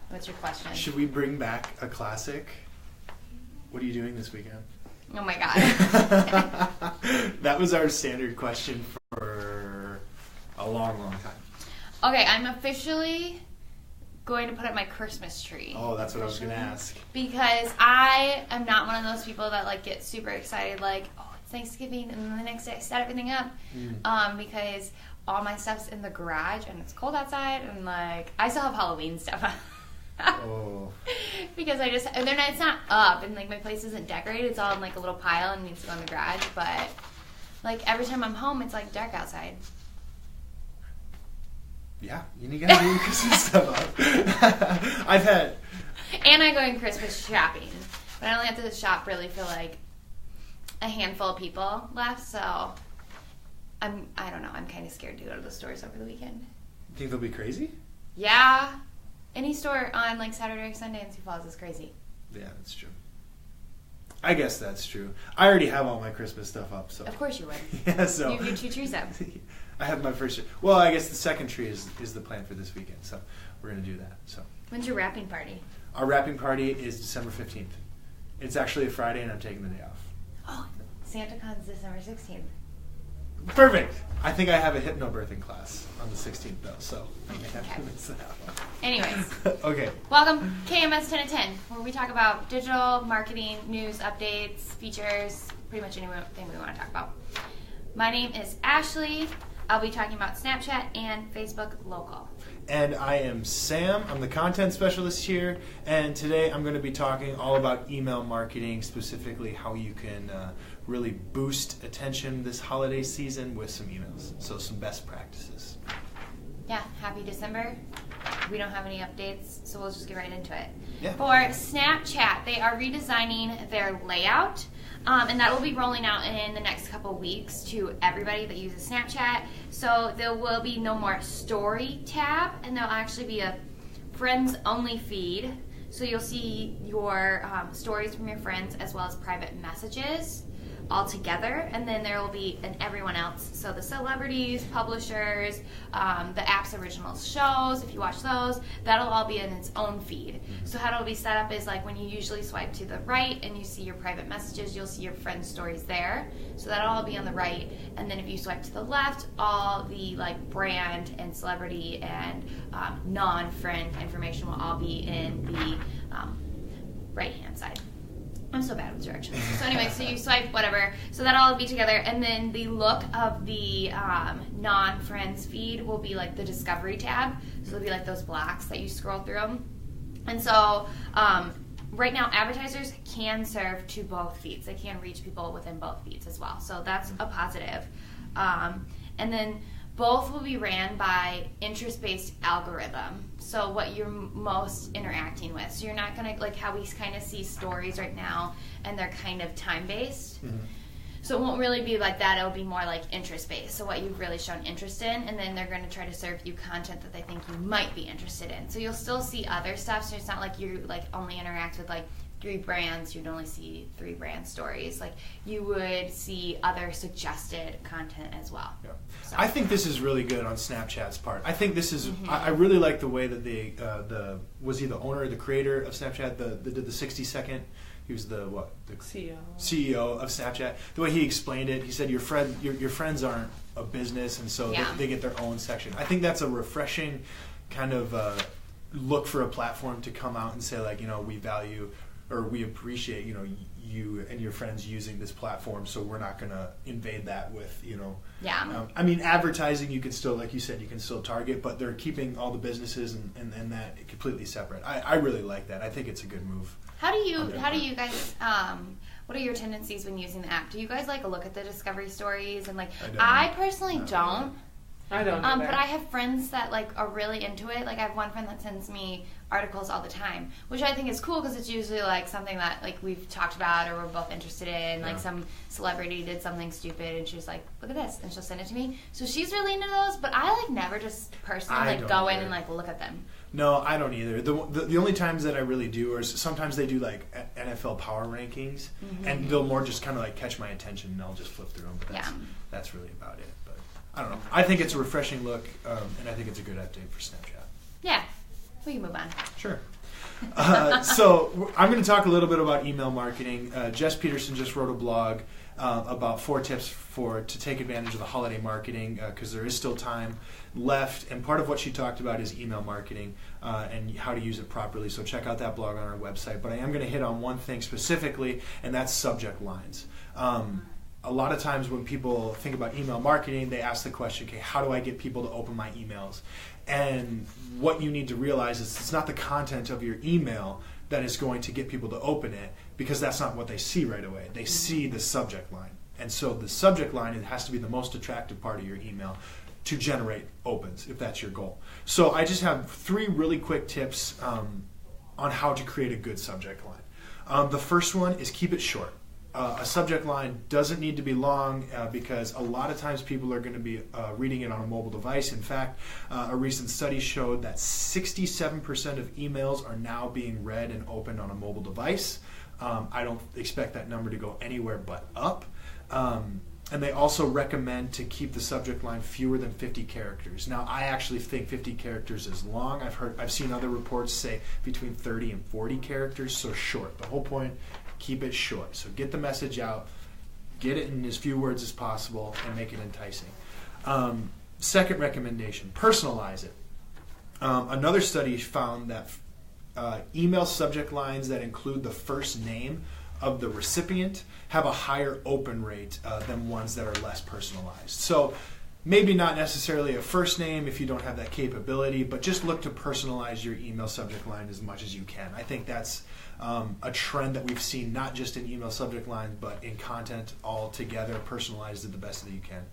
What's your question? Should we bring back a classic? What are you doing this weekend? Oh my God. That was our standard question for a long, long time. Okay, I'm officially going to put up my Christmas tree. Oh, that's what I was going to ask. Because I am not one of those people that like get super excited like, oh, it's Thanksgiving, and then the next day I set everything up. Because all my stuff's in the garage and it's cold outside, and like I still have Halloween stuff up. Oh. Because it's not up, and like my place isn't decorated. It's all in like a little pile and needs to go in the garage. But like every time I'm home, it's like dark outside. Yeah, you gotta do Christmas stuff up. And I'm going Christmas shopping, but I only have to shop really for like a handful of people left. So I don't know. I'm kind of scared to go to the stores over the weekend. You think they'll be crazy? Yeah. Any store on like Saturday or Sunday in Sioux Falls is crazy. Yeah, that's true. I guess that's true. I already have all my Christmas stuff up, so. Of course you would. Yeah, so. You have your 2 trees up. I have my first. Well, I guess the second tree is the plan for this weekend, so we're gonna do that. So. When's your wrapping party? Our wrapping party is December 15th. It's actually a Friday, and I'm taking the day off. Oh, SantaCon's December 16th. Perfect. I think I have a hypnobirthing class on the 16th, though, so I may have to miss that one. Anyways. Okay. Welcome, KMS 10 at 10, where we talk about digital, marketing, news, updates, features, pretty much anything we want to talk about. My name is Ashley. I'll be talking about Snapchat and Facebook Local. And I am Sam. I'm the content specialist here. And today I'm going to be talking all about email marketing, specifically how you can really boost attention this holiday season with some emails. So some best practices. Yeah, happy December. We don't have any updates, so we'll just get right into it. Yeah. For Snapchat, they are redesigning their layout. And that will be rolling out in the next couple weeks to everybody that uses Snapchat. So there will be no more story tab, and there'll actually be a friends only feed. So you'll see your stories from your friends as well as private messages all together, and then there will be an everyone else. So the celebrities, publishers, the app's original shows, if you watch those, that'll all be in its own feed. So how it'll be set up is like when you usually swipe to the right and you see your private messages, you'll see your friends' stories there. So that'll all be on the right, and then if you swipe to the left, all the like brand and celebrity and non-friend information will all be in the right-hand side. I'm so bad with directions. So anyway, so you swipe whatever. So that'll all be together, and then the look of the non-friends feed will be like the discovery tab. So it'll be like those blocks that you scroll through. And so right now, advertisers can serve to both feeds. They can reach people within both feeds as well. So that's a positive. And then both will be ran by interest-based algorithm. So what you're most interacting with. So you're not going to, like how we kind of see stories right now, and they're kind of time-based. Mm-hmm. So it won't really be like that. It'll be more like interest-based. So what you've really shown interest in, and then they're going to try to serve you content that they think you might be interested in. So you'll still see other stuff. So it's not like you like only interact with like 3 brands. You'd only see 3 brand stories. Like you would see other suggested content as well. Yeah. So. I think this is really good on Snapchat's part. I think this is. I really like the way that they was he the owner or the creator of Snapchat? Did the 60-second. He was the CEO of Snapchat. The way he explained it, he said your friends aren't a business, and so they get their own section. I think that's a refreshing kind of look for a platform to come out and say, like, we value or we appreciate you and your friends using this platform, so we're not going to invade that with I mean, advertising you can still, like you said, you can still target, but they're keeping all the businesses and that completely separate. I really like that. I think it's a good move. How do you guys what are your tendencies when using the app? Do you guys like look at the discovery stories and like I personally don't. I don't but I have friends that like are really into it. Like I have one friend that sends me articles all the time, which I think is cool because it's usually like something that like we've talked about or we're both interested in. Like some celebrity did something stupid and she was like, look at this, and she'll send it to me. So she's really into those, but I like never just personally like go in and like look at them. No, I don't either. The only times that I really do are sometimes they do like NFL power rankings, and they'll more just kind of like catch my attention, and I'll just flip through them. But that's really about it. But I don't know. I think it's a refreshing look, and I think it's a good update for Snapchat. Yeah, we can move on. Sure. So I'm going to talk a little bit about email marketing. Jess Peterson just wrote a blog about 4 tips to take advantage of the holiday marketing, because there is still time left. And part of what she talked about is email marketing and how to use it properly. So check out that blog on our website. But I am going to hit on one thing specifically, and that's subject lines. A lot of times when people think about email marketing, they ask the question, okay, how do I get people to open my emails? And what you need to realize is it's not the content of your email that is going to get people to open it, because that's not what they see right away. They see the subject line. And so the subject line, it has to be the most attractive part of your email to generate opens, if that's your goal. So I just have 3 really quick tips on how to create a good subject line. The first one is keep it short. A subject line doesn't need to be long because a lot of times people are going to be reading it on a mobile device. In fact, a recent study showed that 67% of emails are now being read and opened on a mobile device. I don't expect that number to go anywhere but up. And they also recommend to keep the subject line fewer than 50 characters. Now, I actually think 50 characters is long. I've seen other reports say between 30 and 40 characters, so short. The whole point, keep it short. So get the message out, get it in as few words as possible, and make it enticing. Second recommendation, personalize it. Another study found that email subject lines that include the first name of the recipient have a higher open rate than ones that are less personalized. So maybe not necessarily a first name if you don't have that capability, but just look to personalize your email subject line as much as you can. I think that's a trend that we've seen not just in email subject lines, but in content altogether. Personalized it the best that you can.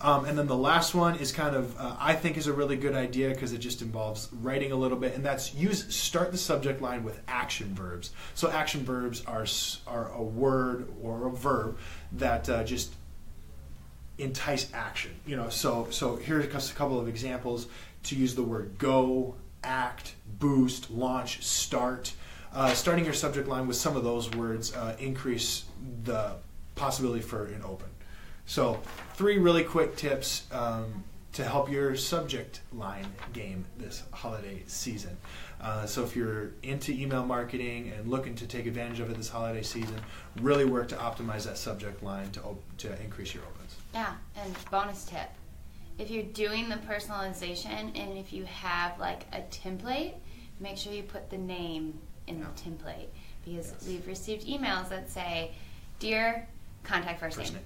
And then the last one is kind of, I think is a really good idea because it just involves writing a little bit, and that's start the subject line with action verbs. So action verbs are a word or a verb that just entice action. So here's a couple of examples to use the word go, act, boost, launch, start. Starting your subject line with some of those words increase the possibility for an open. So 3 really quick tips to help your subject line game this holiday season. So if you're into email marketing and looking to take advantage of it this holiday season, really work to optimize that subject line to increase your opens. Yeah, and bonus tip. If you're doing the personalization and if you have like a template, make sure you put the name in the template, because we've received emails that say, "Dear, contact first name."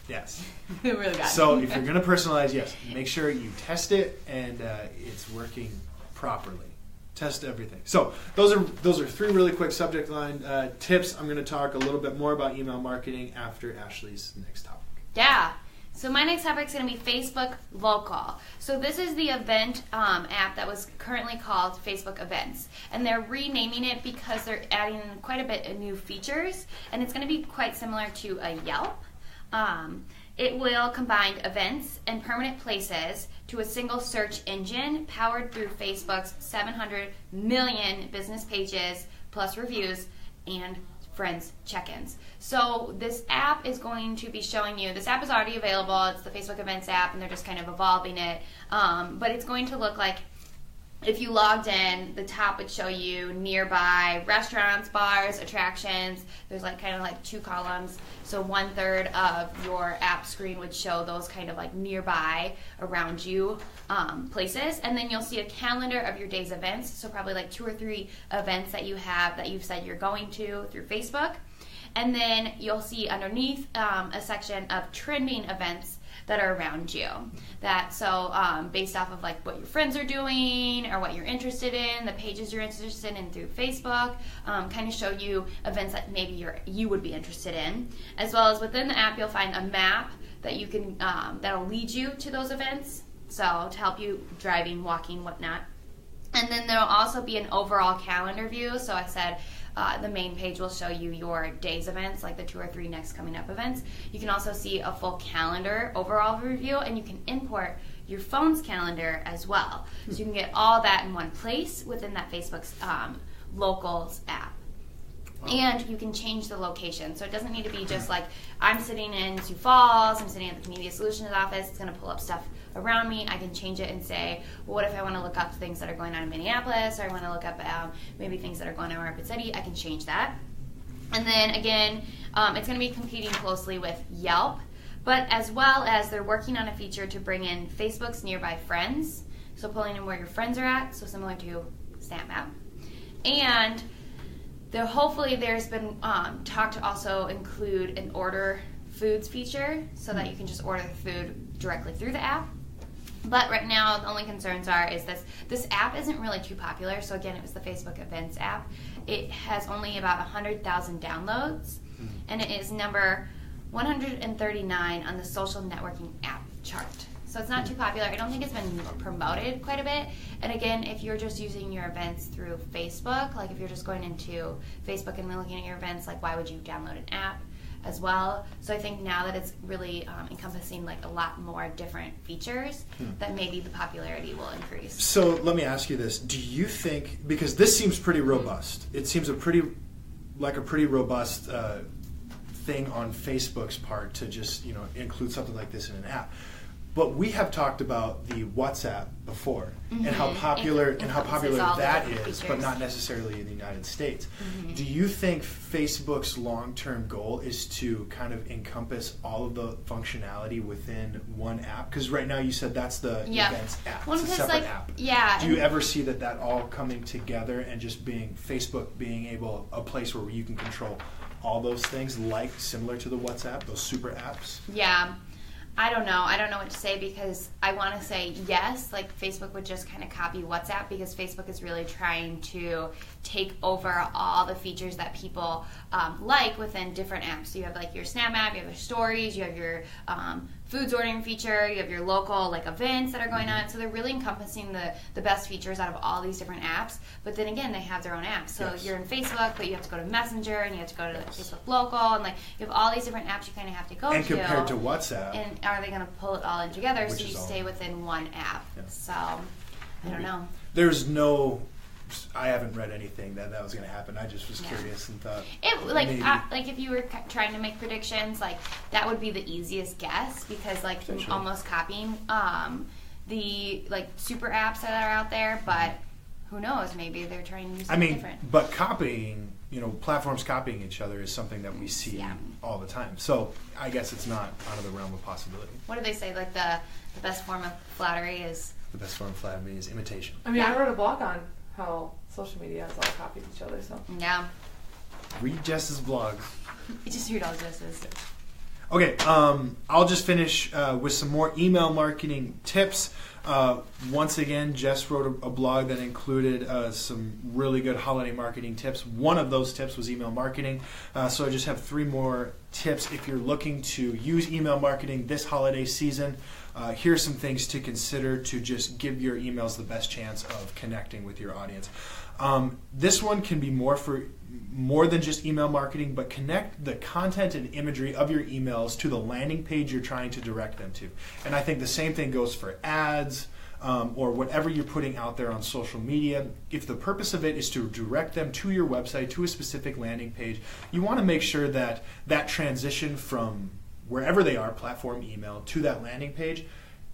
Yes. Really bad. So if you're going to personalize, yes, make sure you test it and it's working properly. Test everything. So those are 3 really quick subject line tips. I'm going to talk a little bit more about email marketing after Ashley's next topic. Yeah. So my next topic is going to be Facebook Local. So this is the event app that was currently called Facebook Events. And they're renaming it because they're adding quite a bit of new features. And it's going to be quite similar to a Yelp. It will combine events and permanent places to a single search engine powered through Facebook's 700 million business pages plus reviews and friends check-ins. So this app is going to be showing you, this app is already available, it's the Facebook Events app, and they're just kind of evolving it, but it's going to look like, if you logged in, the top would show you nearby restaurants, bars, attractions. There's like kind of like 2 columns. So 1/3 of your app screen would show those kind of like nearby around you places. And then you'll see a calendar of your day's events. So probably like 2 or 3 events that you have that you've said you're going to through Facebook. And then you'll see underneath a section of trending events that are around you. Based off of like what your friends are doing or what you're interested in, the pages you're interested in through Facebook, kind of show you events that maybe you would be interested in. As well as within the app, you'll find a map that you can that'll lead you to those events. So to help you driving, walking, whatnot. And then there'll also be an overall calendar view. So I said the main page will show you your day's events, like the 2 or 3 next coming up events. You can also see a full calendar overall review, and you can import your phone's calendar as well. So you can get all that in one place within that Facebook's Locals app. Wow. And you can change the location. So it doesn't need to be just like, I'm sitting in Sioux Falls, I'm sitting at the KeyMedia Solutions office. It's going to pull up stuff around me, I can change it and say, well, what if I want to look up things that are going on in Minneapolis, or I want to look up maybe things that are going on in Rapid City, I can change that. And then again, it's going to be competing closely with Yelp, but as well as they're working on a feature to bring in Facebook's nearby friends, so pulling in where your friends are at, so similar to Snap Map. And hopefully there's been talk to also include an order foods feature so that you can just order the food directly through the app. But right now, the only concerns is this app isn't really too popular. So again, it was the Facebook Events app. It has only about 100,000 downloads, and it is number 139 on the social networking app chart. So it's not too popular. I don't think it's been promoted quite a bit. And again, if you're just using your events through Facebook, like if you're just going into Facebook and looking at your events, like why would you download an app as well? So I think now that it's really encompassing like a lot more different features, that maybe the popularity will increase. So let me ask you this. Do you think, because this seems pretty robust, it seems a pretty robust thing on Facebook's part to just include something like this in an app. But we have talked about the WhatsApp before and how popular that is, features. But not necessarily in the United States. Do you think Facebook's long-term goal is to kind of encompass all of the functionality within one app? Because right now you said that's the Events app. It's a separate app. Yeah. Do you ever see that all coming together and just being Facebook being a place where you can control all those things, like similar to the WhatsApp, those super apps? Yeah. I don't know what to say, because I want to say yes, like Facebook would just kind of copy WhatsApp, because Facebook is really trying to take over all the features that people like within different apps. So you have like your Snap Map, you have your stories, you have your foods ordering feature, you have your local like events that are going on. So they're really encompassing the best features out of all these different apps. But then again, they have their own apps. So you're in Facebook, but you have to go to Messenger, and you have to go to Facebook Local, and like you have all these different apps you kind of have to go to. And compared to WhatsApp. And are they going to pull it all in together so you stay within one app? Yeah. So I don't know. There's no. I haven't read anything that was going to happen. I just was curious and thought like if you were trying to make predictions, like that would be the easiest guess, because like almost copying the like super apps that are out there, but who knows, maybe they're trying to do something different. But copying, platforms copying each other is something that we see all the time. So I guess it's not out of the realm of possibility. What do they say? Like the best form of flattery is? The best form of flattery is imitation. I mean, I wrote a blog on how social media has all copied each other. So yeah. Read Jess's blog. You just read all Jess's. Okay, I'll just finish with some more email marketing tips. Once again, Jess wrote a blog that included some really good holiday marketing tips. One of those tips was email marketing. So I just have 3 more tips if you're looking to use email marketing this holiday season. Here's some things to consider to just give your emails the best chance of connecting with your audience. This one can be more than just email marketing, but connect the content and imagery of your emails to the landing page you're trying to direct them to. And I think the same thing goes for ads or whatever you're putting out there on social media. If the purpose of it is to direct them to your website, to a specific landing page, you want to make sure that transition from wherever they are, platform, email, to that landing page,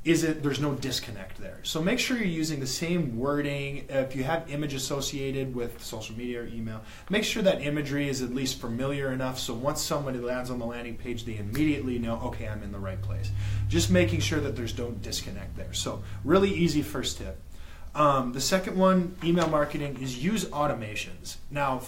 there's no disconnect there. So make sure you're using the same wording. If you have image associated with social media or email, make sure that imagery is at least familiar enough so once somebody lands on the landing page, they immediately know, okay, I'm in the right place. Just making sure that there's no disconnect there. So really easy first tip. The second one, email marketing, is use automations. Now,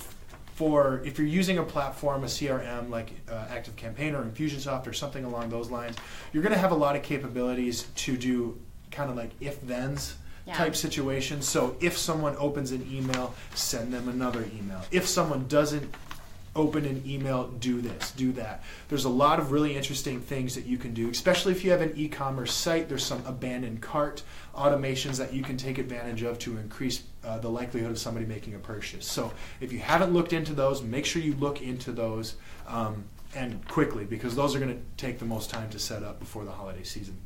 if you're using a platform, a CRM like ActiveCampaign or Infusionsoft or something along those lines, you're going to have a lot of capabilities to do kind of like if-thens type situations. So if someone opens an email, send them another email. If someone doesn't open an email, do this, do that. There's a lot of really interesting things that you can do, especially if you have an e-commerce site. There's some abandoned cart automations that you can take advantage of to increase the likelihood of somebody making a purchase. So if you haven't looked into those, make sure you look into those and quickly, because those are going to take the most time to set up before the holiday season.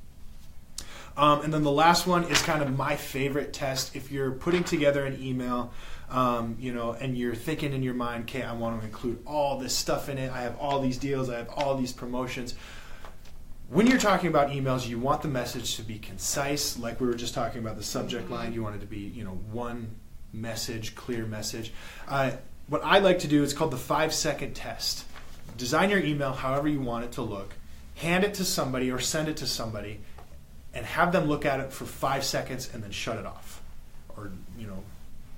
And then the last one is kind of my favorite test. If you're putting together an email, and you're thinking in your mind, okay, I want to include all this stuff in it. I have all these deals. I have all these promotions. when you're talking about emails, you want the message to be concise, like we were just talking about the subject line. You want it to be, one message, clear message. What I like to do is called the 5-second test. Design your email however you want it to look, hand it to somebody or send it to somebody, and have them look at it for 5 seconds and then shut it off. Or,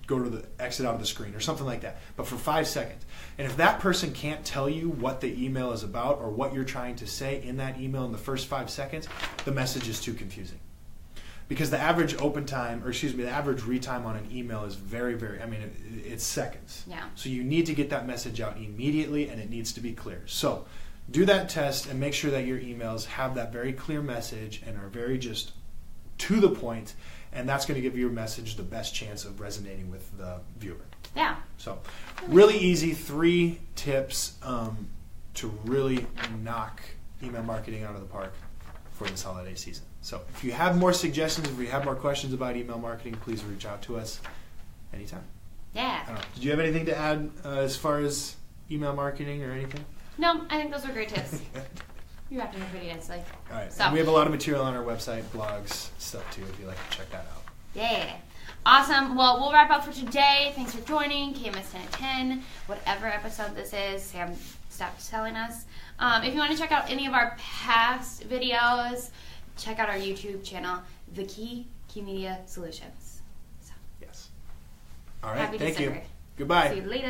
go to the exit out of the screen or something like that. But for 5 seconds. And if that person can't tell you what the email is about or what you're trying to say in that email in the first 5 seconds, the message is too confusing. Because the average the average read time on an email is very, very, it's seconds. Yeah. So you need to get that message out immediately, and it needs to be clear. So do that test and make sure that your emails have that very clear message and are very just to the point, and that's going to give your message the best chance of resonating with the viewer. Yeah. So really easy 3 tips to really knock email marketing out of the park for this holiday season. So if you have more suggestions, if you have more questions about email marketing, please reach out to us anytime. Yeah. I don't know. Did you have anything to add as far as email marketing or anything? No, I think those were great tips. You have to make pretty nicely. All right. So. And we have a lot of material on our website, blogs, stuff too, if you'd like to check that out. Yeah. Awesome. Well, we'll wrap up for today. Thanks for joining KMS 10 at 10. Whatever episode this is, Sam stopped telling us. If you want to check out any of our past videos, check out our YouTube channel, The KeyMedia Solutions. So. Yes. All right. Happy Thank December. you. Goodbye. See you later.